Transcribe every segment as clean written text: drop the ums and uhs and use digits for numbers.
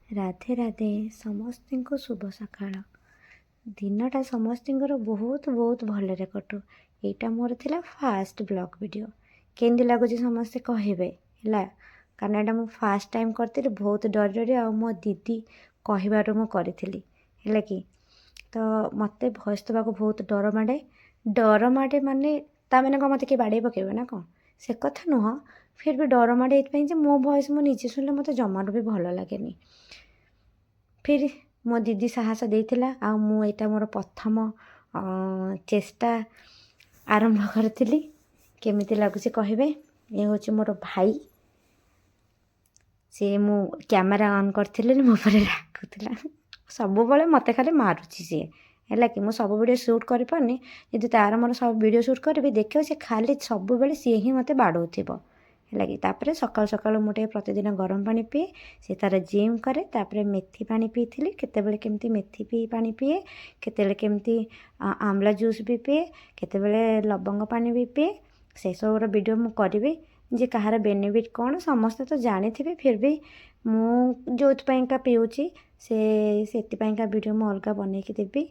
ରାଧେ ରାଧେ ସମସ୍ତଙ୍କୁ ଶୁଭ ସକାଳ। ଦିନଟା ସମସ୍ତଙ୍କର ବହୁତ ବହୁତ ଭଲରେ କଟୁ। ଏଇଟା ମୋର ଥିଲା ଫାଷ୍ଟ ବ୍ଲଗ୍ ଭିଡ଼ିଓ। କେମିତି ଲାଗୁଛି ସମସ୍ତେ କହିବେ ହେଲା, କାରଣ ଏଇଟା ମୁଁ ଫାଷ୍ଟ ଟାଇମ୍ କରିଥିଲି। ବହୁତ ଡରି ଡରି ଆଉ ମୋ ଦିଦି କହିବାରୁ ମୁଁ କରିଥିଲି ହେଲା କି। ତ ମୋତେ ଭଏସ୍ ଦେବାକୁ ବହୁତ ଡର ମାଡ଼େ ମାନେ ତା'ମାନେ କ'ଣ ମୋତେ କିଏ ବାଡ଼େଇ ପକାଇବେ ନା କ'ଣ, ସେ କଥା ନୁହଁ। ଫିର୍ ବି ଡର ମାଡ଼େ ଏଇଥିପାଇଁ ଯେ ମୋ ଭଏସ୍ ମୁଁ ନିଜେ ଶୁଣିଲେ ମୋତେ ଜମାରୁ ବି ଭଲ ଲାଗେନି। ଫିର୍ ମୋ ଦିଦି ସାହସ ଦେଇଥିଲା, ଆଉ ମୁଁ ଏଇଟା ମୋର ପ୍ରଥମ ଚେଷ୍ଟା ଆରମ୍ଭ କରିଥିଲି। କେମିତି ଲାଗୁଛି କହିବେ। ଏ ହେଉଛି ମୋର ଭାଇ। ସେ ମୁଁ କ୍ୟାମେରା ଅନ୍ କରିଥିଲି ମୋ ଉପରେ ରାଗୁଥିଲା। ସବୁବେଳେ ମୋତେ ଖାଲି ମାରୁଛି ସିଏ ହେଲା କି। ମୁଁ ସବୁ ଭିଡ଼ିଓ ସୁଟ୍ କରିପାରୁନି, ଯଦି ତା'ର ମୋର ସବୁ ଭିଡ଼ିଓ ସୁଟ୍ କରିବି ଦେଖିବ ସେ ଖାଲି ସବୁବେଳେ ସିଏ ହିଁ ମୋତେ ବାଡ଼ଉଥିବ ହେଲା କି। ତାପରେ ସକାଳୁ ସକାଳୁ ମୁଁ ଟିକେ ପ୍ରତିଦିନ ଗରମ ପାଣି ପିଏ, ସେ ତା'ର ଜିମ୍ କରେ। ତାପରେ ମେଥି ପାଣି ପିଇଥିଲି, କେତେବେଳେ କେମିତି ମେଥି ପାଣି ପିଏ, କେତେବେଳେ କେମିତି ଆମ୍ଲା ଜୁସ୍ ବି ପିଏ, କେତେବେଳେ ଲବଙ୍ଗ ପାଣି ବି ପିଏ। ସେସବୁର ଭିଡ଼ିଓ ମୁଁ କରିବି ଯେ କାହାର ବେନିଫିଟ୍ କ'ଣ ସମସ୍ତେ ତ ଜାଣିଥିବେ। ଫିର୍ ବି ମୁଁ ଯେଉଁଥିପାଇଁକା ପିଉଛି ସେଥିପାଇଁକା ଭିଡ଼ିଓ ମୁଁ ଅଲଗା ବନେଇକି ଦେବି।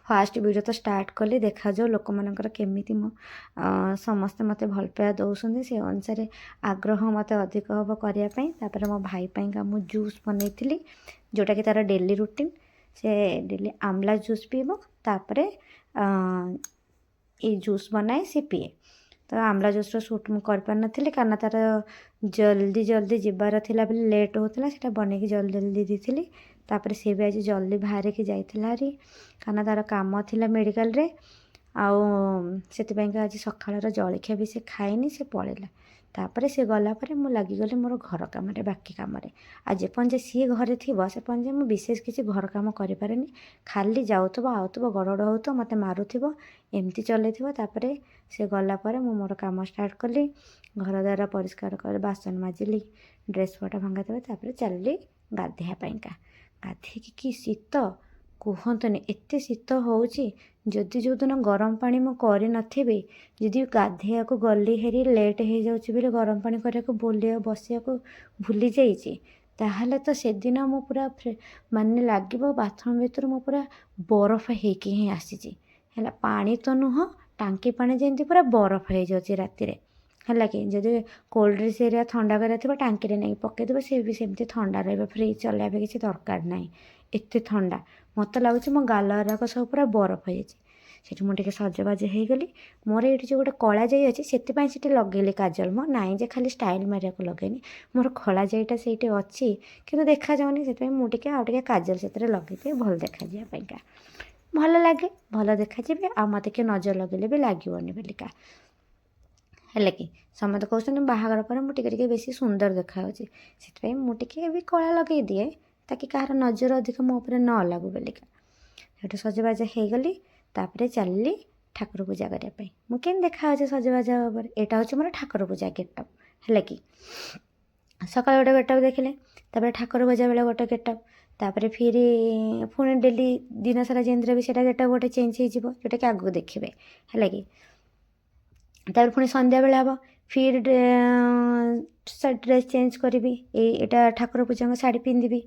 ଫାଷ୍ଟ ଭିଡ଼ିଓ ତ ଷ୍ଟାର୍ଟ କଲି, ଦେଖାଯାଉ ଲୋକମାନଙ୍କର କେମିତି ମୁଁ ସମସ୍ତେ ମୋତେ ଭଲ ପାଇବା ଦେଉଛନ୍ତି। ସେ ଅନୁସାରେ ଆଗ୍ରହ ମୋତେ ଅଧିକ ହେବ କରିବା ପାଇଁ। ତାପରେ ମୋ ଭାଇ ପାଇଁକା ମୁଁ ଜୁସ୍ ବନେଇଥିଲି, ଯେଉଁଟାକି ତା'ର ଡେଲି ରୁଟିନ୍। ସେ ଡେଲି ଆମ୍ଲା ଜୁସ୍ ପିଇବ, ତାପରେ ଏଇ ଜୁସ୍ ବନାଏ ସେ ପିଏ। ତ ଆମ୍ଲା ଜୁସ୍ର ସୁଟ୍ ମୁଁ କରିପାରିନଥିଲି କାରଣ ତା'ର ଜଲ୍ଦି ଯିବାର ଥିଲା ବୋଲି ଲେଟ୍ ହେଉଥିଲା। ସେଇଟା ବନେଇକି ଜଲ୍ଦି ଦେଇଥିଲି। ତାପରେ ସିଏ ବି ଆଜି ଜଲ୍ଦି ବାହାରିକି ଯାଇଥିଲା ହାରି, କାରଣ ତା'ର କାମ ଥିଲା ମେଡ଼ିକାଲରେ। ଆଉ ସେଥିପାଇଁକା ଆଜି ସକାଳର ଜଳଖିଆ ବି ସେ ଖାଇନି, ସେ ପଳେଇଲା। ତାପରେ ସେ ଗଲା ପରେ ମୁଁ ଲାଗିଗଲି ମୋର ଘର କାମରେ, ବାକି କାମରେ। ଆଉ ଯେପର୍ଯ୍ୟନ୍ତ ସିଏ ଘରେ ଥିବ ସେ ପର୍ଯ୍ୟନ୍ତ ମୁଁ ବିଶେଷ କିଛି ଘର କାମ କରିପାରେନି। ଖାଲି ଯାଉଥିବ ଆଉଥିବ, ଗଡ଼ ହେଉଥିବ, ମୋତେ ମାରୁଥିବ, ଏମିତି ଚଲେଇଥିବ। ତାପରେ ସେ ଗଲା ପରେ ମୁଁ ମୋର କାମ ଷ୍ଟାର୍ଟ କଲି। ଘର ଦ୍ୱାରା ପରିଷ୍କାର କରି ବାସନ ମାଜିଲି, ଡ୍ରେସ୍ ପଟା ଭଙ୍ଗା ଦେବା। ତାପରେ ଚାଲିଲି ଗାଧୋଇବା ପାଇଁକା। ଗାଧୋଇକି କି ଶୀତ କୁହନ୍ତୁନି, ଏତେ ଶୀତ ହେଉଛି। ଯଦି ଯେଉଁଦିନ ଗରମ ପାଣି ମୁଁ କରିନଥିବି, ଯଦି ଗାଧୋଇବାକୁ ଗଲି ହେରି ଲେଟ୍ ହେଇଯାଉଛି ବୋଲି ଗରମ ପାଣି କରିବାକୁ ବସିବାକୁ ଭୁଲି ଯାଇଛି, ତାହେଲେ ତ ସେଦିନ ମୁଁ ପୁରା ମାନେ ଲାଗିବ ବାଥରୁମ୍ ଭିତରୁ ମୁଁ ପୁରା ବରଫ ହେଇକି ହିଁ ଆସିଛି ହେଲା। ପାଣି ତ ନୁହଁ, ଟାଙ୍କି ପାଣି ଯେମିତି ପୁରା ବରଫ ହେଇଯାଉଛି ରାତିରେ ହେଲା କି। ଯଦି କୋଲ୍ଡ ଡ୍ରିଙ୍କ୍ସ ଏରିଆ ଥଣ୍ଡା କରିବା ଥିବ ଟାଙ୍କିରେ ନେଇକି ପକାଇଦେବ, ସେ ବି ସେମିତି ଥଣ୍ଡା ରହିବ। ଫ୍ରିଜ୍ ଚଲେଇବା ପାଇଁ କିଛି ଦରକାର ନାହିଁ, ଏତେ ଥଣ୍ଡା। ମୋତେ ଲାଗୁଛି ମୋ ଗାଲ ଗୁଡ଼ାକ ସବୁ ପୁରା ବରଫ ହେଇଯାଇଛି। ସେଠି ମୁଁ ଟିକେ ସଜବାଜ ହେଇଗଲି। ମୋର ଏଇଠି ଯେଉଁ ଗୋଟେ କଳା ଯାଇ ଅଛି ସେଥିପାଇଁ ସେଠି ଲଗେଇଲି କାଜଲ। ମୋ ନାହିଁ ଯେ ଖାଲି ଷ୍ଟାଇଲ୍ ମାରିବାକୁ ଲଗେଇନି, ମୋର କଳା ଯାଇଟା ସେଇଠି ଅଛି କିନ୍ତୁ ଦେଖାଯାଉନି। ସେଥିପାଇଁ ମୁଁ ଟିକେ ଆଉ ଟିକେ କାଜଲ ସେଥିରେ ଲଗେଇଦିଏ ଭଲ ଦେଖାଯିବା ପାଇଁକା। ଭଲ ଲାଗେ, ଭଲ ଦେଖାଯିବେ, ଆଉ ମୋତେ କିଏ ନଜର ଲଗେଇଲେ ବି ଲାଗିବନି ବୋଲିକା ହେଲା କି। ସମସ୍ତେ କହୁଛନ୍ତି ବାହାଘର ପରେ ମୁଁ ଟିକେ ଟିକେ ବେଶୀ ସୁନ୍ଦର ଦେଖାଯାଉଛି, ସେଥିପାଇଁ ମୁଁ ଟିକେ ବି କଳା ଲଗେଇ ଦିଏ ତାକି କାହାର ନଜର ଅଧିକ ମୋ ଉପରେ ନ ଲାଗୁ ବୋଲିକା। ସେଠୁ ସଜବାଜ ହେଇଗଲି। ତାପରେ ଚାଲିଲି ଠାକୁର ପୂଜା କରିବା ପାଇଁ। ମୁଁ କେମିତି ଦେଖାଯାଉଛି ସଜବାଜ ଭାବରେ, ଏଇଟା ହେଉଛି ମୋର ଠାକୁର ପୂଜା ଗେଟଅପ୍ ହେଲା କି। ସକାଳେ ଗୋଟେ ଗେଟଅପ୍ ଦେଖିଲେ, ତାପରେ ଠାକୁର ପୂଜା ବେଳେ ଗୋଟେ ଗେଟଅପ୍, ତାପରେ ପୁଣି ଡେଲି ଦିନସାରା ଯେମିତି ରହିବି ସେଇଟା ଗେଟଅପ୍ ଗୋଟେ ଚେଞ୍ଜ ହେଇଯିବ, ଯେଉଁଟାକି ଆଗକୁ ଦେଖିବେ ହେଲା କି। ତାପରେ ପୁଣି ସନ୍ଧ୍ୟାବେଳେ ହେବ, ଫିର୍ ଡ୍ରେସ୍ ଚେଞ୍ଜ କରିବି। ଏଇଟା ଠାକୁର ପୂଜାଙ୍କ ଶାଢ଼ୀ ପିନ୍ଧିବି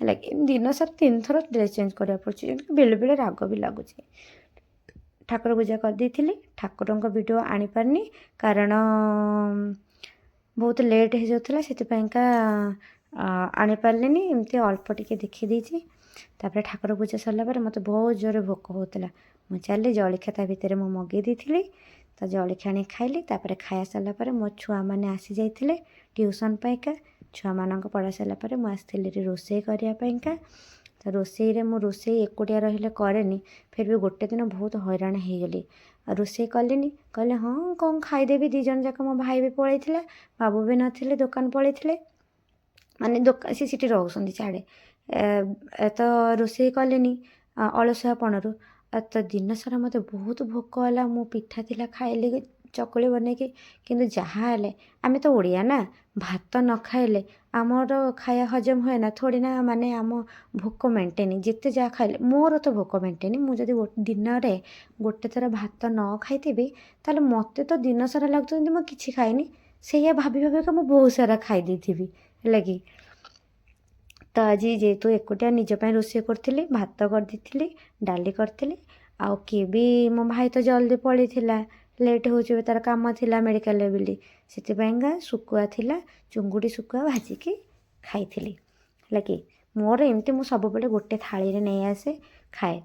ହେଲା କି। ଦିନସାରା 3 ଥର ଡ୍ରେସ୍ ଚେଞ୍ଜ କରିବାକୁ ପଡ଼ୁଛି, ବେଳେବେଳେ ରାଗ ବି ଲାଗୁଛି। ଠାକୁର ପୂଜା କରିଦେଇଥିଲି। ଠାକୁରଙ୍କ ଭିଡ଼ିଓ ଆଣିପାରିନି କାରଣ ବହୁତ ଲେଟ୍ ହେଇଯାଉଥିଲା, ସେଥିପାଇଁକା ଆଣିପାରିଲିନି। ଏମିତି ଅଳ୍ପ ଟିକେ ଦେଖିଦେଇଛି। ତାପରେ ଠାକୁର ପୂଜା ସରିଲା ପରେ ମୋତେ ବହୁତ ଜୋରରେ ଭୋକ ହେଉଥିଲା। ମୁଁ ଚାଲିଲି ଜଳଖିଆ ତା ଭିତରେ ମୁଁ ମଗେଇ ଦେଇଥିଲି, ତ ଜଳଖିଆ ଆଣି ଖାଇଲି। ତାପରେ ଖାଇବା ସରିଲା ପରେ ମୋ ଛୁଆମାନେ ଆସିଯାଇଥିଲେ ଟ୍ୟୁସନ୍ ପାଇଁକା। ଛୁଆମାନଙ୍କ ପଢ଼ା ସରିଲା ପରେ ମୁଁ ଆସିଥିଲି ରୋଷେଇ କରିବା ପାଇଁକା। ତ ରୋଷେଇରେ ମୁଁ ରୋଷେଇ ଏକୁଟିଆ ରହିଲେ କରେନି, ଫିର୍ ବି ଗୋଟେ ଦିନ ବହୁତ ହଇରାଣ ହେଇଗଲି। ଆଉ ରୋଷେଇ କଲିନି, କହିଲେ ହଁ କ'ଣ ଖାଇଦେବି। 2 ଜଣ ଯାକ, ମୋ ଭାଇ ବି ପଳେଇଥିଲା, ବାବୁ ବି ନଥିଲେ, ଦୋକାନ ପଳେଇଥିଲେ, ମାନେ ସେ ସେଠି ରହୁଛନ୍ତି ସିଆଡ଼େ। ତ ରୋଷେଇ କଲିନି ଅଳସୁଆପଣରୁ। ତ ଦିନସାରା ମୋତେ ବହୁତ ଭୋକ ହେଲା। ମୁଁ ପିଠା ଥିଲା ଖାଇଲି ଚକୁଳି ବନେଇକି, କିନ୍ତୁ ଯାହା ହେଲେ ଆମେ ତ ଓଡ଼ିଆ ନା, ଭାତ ନ ଖାଇଲେ ଆମର ଖାଇବା ହଜମ ହୁଏ ନା ଥୋଡ଼ି ନା। ମାନେ ଆମ ଭୋକ ମେଣ୍ଟେନି, ଯେତେ ଯାହା ଖାଇଲେ ମୋର ତ ଭୋକ ମେଣ୍ଟେନି। ମୁଁ ଯଦି ଦିନରେ ଗୋଟେ ଥର ଭାତ ନ ଖାଇଥିବି ତାହେଲେ ମୋତେ ତ ଦିନସାରା ଲାଗୁଥିବ ଯେମିତି ମୁଁ କିଛି ଖାଇନି। ସେଇଆ ଭାବିକା ମୁଁ ବହୁତ ସାରା ଖାଇ ଦେଇଥିବି ହେଲା କି। ତ ଆଜି ଯେହେତୁ ଏକୁଟିଆ ନିଜ ପାଇଁ ରୋଷେଇ କରୁଥିଲି, ଭାତ କରିଦେଇଥିଲି, ଡାଲି କରିଥିଲି। ଆଉ କିଏ ବି ମୋ ଭାଇ ତ ଜଲ୍ଦି ପଳେଇଥିଲା, ଲେଟ୍ ହେଉଛି ଏବେ ତା'ର କାମ ଥିଲା ମେଡ଼ିକାଲରେ ବୋଲି, ସେଥିପାଇଁକା ଶୁଖୁଆ ଥିଲା, ଚୁଙ୍ଗୁଡ଼ି ଶୁଖୁଆ ଭାଜିକି ଖାଇଥିଲି। ହେଲା କି ମୋର ଏମିତି ମୁଁ ସବୁବେଳେ ଗୋଟେ ଥାଳିରେ ନେଇ ଆସେ ଖାଏ।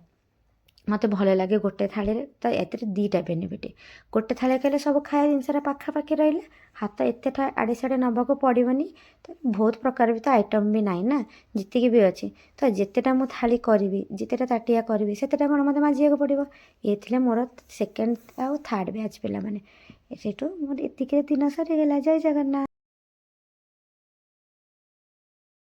ମୋତେ ଭଲ ଲାଗେ ଗୋଟେ ଥାଳିରେ, ତ ଏଥିରେ ଦୁଇଟା ବେନିଫିଟ୍। ଗୋଟେ ଥାଳିରେ ଖାଇଲେ ସବୁ ଖାଇବା ଜିନିଷଟା ପାଖାପାଖି ରହିଲା, ହାତ ଏତେ ଆଡ଼େ ସାଡ଼େ ନେବାକୁ ପଡ଼ିବନି। ତ ବହୁତ ପ୍ରକାର ବି ତ ଆଇଟମ୍ ବି ନାହିଁ ନା, ଯେତିକି ବି ଅଛି। ତ ଯେତେଟା ମୁଁ ଥାଳି କରିବି, ଯେତେଟା ତାଟିଆ କରିବି, ସେତେଟା କ'ଣ ମୋତେ ମାଜିବାକୁ ପଡ଼ିବ। ଏ ଥିଲେ ମୋର ସେକେଣ୍ଡ ଆଉ ଥାର୍ଡ଼ ବ୍ୟାଚ୍ ପିଲାମାନେ। ସେଇଠୁ ମୋର ଏତିକିରେ ଦିନ ସରିଗଲା। ଜୟ ଜଗନ୍ନାଥ।